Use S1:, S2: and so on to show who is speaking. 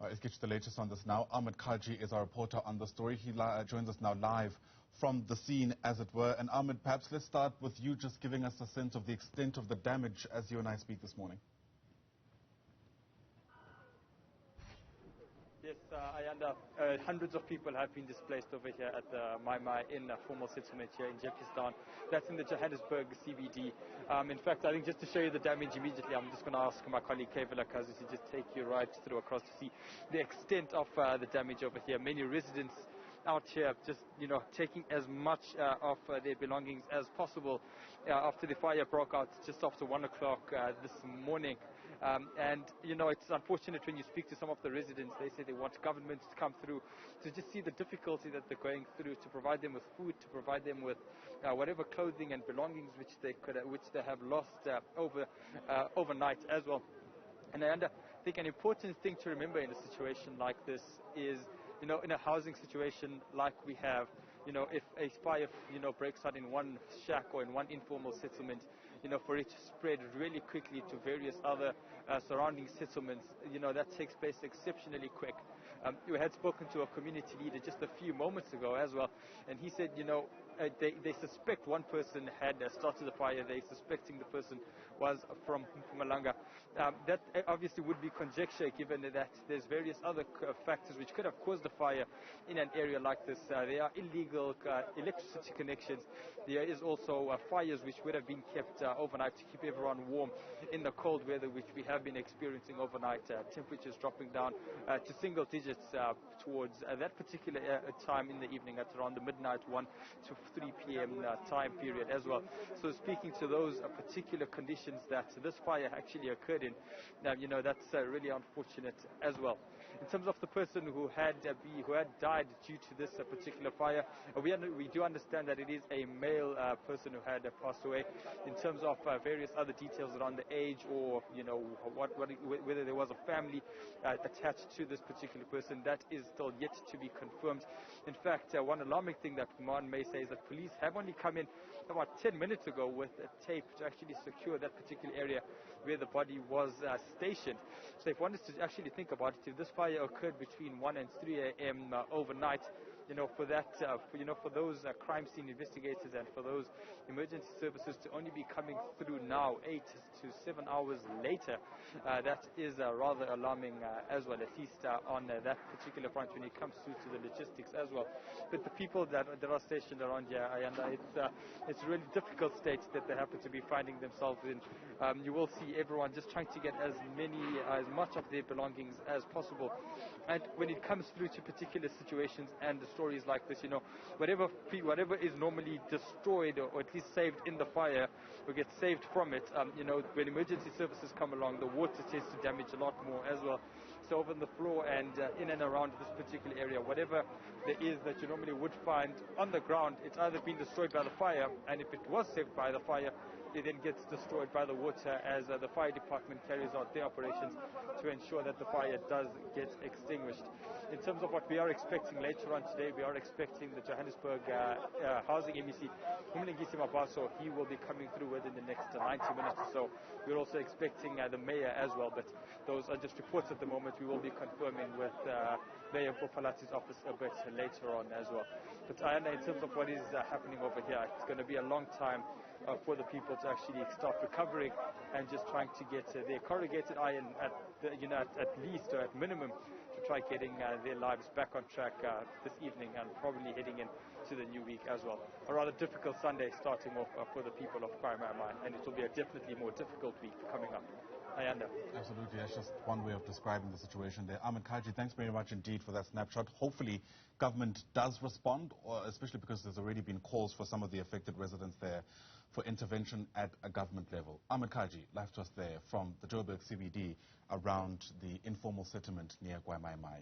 S1: Let's get to the latest on this now. Ahmed Kajee is our reporter on the story. He joins us now live from the scene, as it were. And Ahmed, perhaps let's start with you just giving us a sense of the extent of the damage as you and I speak this morning.
S2: Yes, Ayanda, hundreds of people have been displaced over here at the Mai Mai in a formal settlement here in Jekistan. That's in the Johannesburg CBD. In fact, I think just to show you the damage immediately, I'm just going to ask my colleague Kajee to just take you right through across to see the extent of the damage over here. Many residents out here just, taking as much of their belongings as possible after the fire broke out just after 1 o'clock this morning. And, it's unfortunate when you speak to some of the residents, they say they want government to come through to just see the difficulty that they're going through, to provide them with food, to provide them with whatever clothing and belongings which they have lost overnight as well. And I think an important thing to remember in a situation like this is, in a housing situation like we have, if a fire, breaks out in one shack or in one informal settlement, for it to spread really quickly to various other surrounding settlements, that takes place exceptionally quick. We had spoken to a community leader just a few moments ago as well, and he said, they suspect one person had started the fire. They're suspecting the person was from Mpumalanga. That obviously would be conjecture, given that there's various other factors which could have caused the fire in an area like this. There are illegal electricity connections. There is also fires which would have been kept overnight to keep everyone warm in the cold weather which we have been experiencing overnight. Temperatures dropping down to single digits towards that particular time in the evening, at around the midnight 1 to 3 p.m. Time period as well. So speaking to those particular conditions that this fire actually occurred in, that's really unfortunate as well. In terms of the person who had died due to this particular fire, we do understand that it is a male person who had passed away. In terms of various other details around the age, or whether there was a family attached to this particular person, that is still yet to be confirmed. In fact, one alarming thing that Kwa Mai Mai says that police have only come in about 10 minutes ago with a tape to actually secure that particular area where the body was stationed. So if one is to actually think about it, if this fire occurred between 1 and 3 a.m. Overnight, for those crime scene investigators and for those emergency services to only be coming through now, 8 to 7 hours later, that is rather alarming as well, at least on that particular front when it comes to the logistics as well. But the people that are stationed around here, it's a really difficult state that they happen to be finding themselves in. You will see everyone just trying to get as much of their belongings as possible. And when it comes through to particular situations and the stories like this, whatever is normally destroyed or at least saved in the fire or gets saved from it, when emergency services come along, the water tends to damage a lot more as well. So over on the floor and in and around this particular area, whatever there is that you normally would find on the ground, it's either been destroyed by the fire, and if it was saved by the fire, it then gets destroyed by the water as the fire department carries out their operations to ensure that the fire does get extinguished. In terms of what we are expecting later on today, we are expecting the Johannesburg Housing MEC, so he will be coming through within the next 90 minutes or so. We're also expecting the mayor as well, but those are just reports at the moment. We will be confirming with Mayor Popalati's office a bit later on as well. But in terms of what is happening over here, it's going to be a long time for the people to actually start recovering and just trying to get their corrugated iron at least or at minimum to try getting their lives back on track this evening and probably heading into the new week as well. A rather difficult Sunday starting off for the people of Kwa Mai Mai, and it will be a definitely more difficult week coming up.
S1: Absolutely, that's just one way of describing the situation there. Ahmed Kajee, thanks very much indeed for that snapshot. Hopefully government does respond, especially because there's already been calls for some of the affected residents there for intervention at a government level. Ahmed Kajee, live to us there from the Joburg CBD around the informal settlement near Kwa Mai Mai.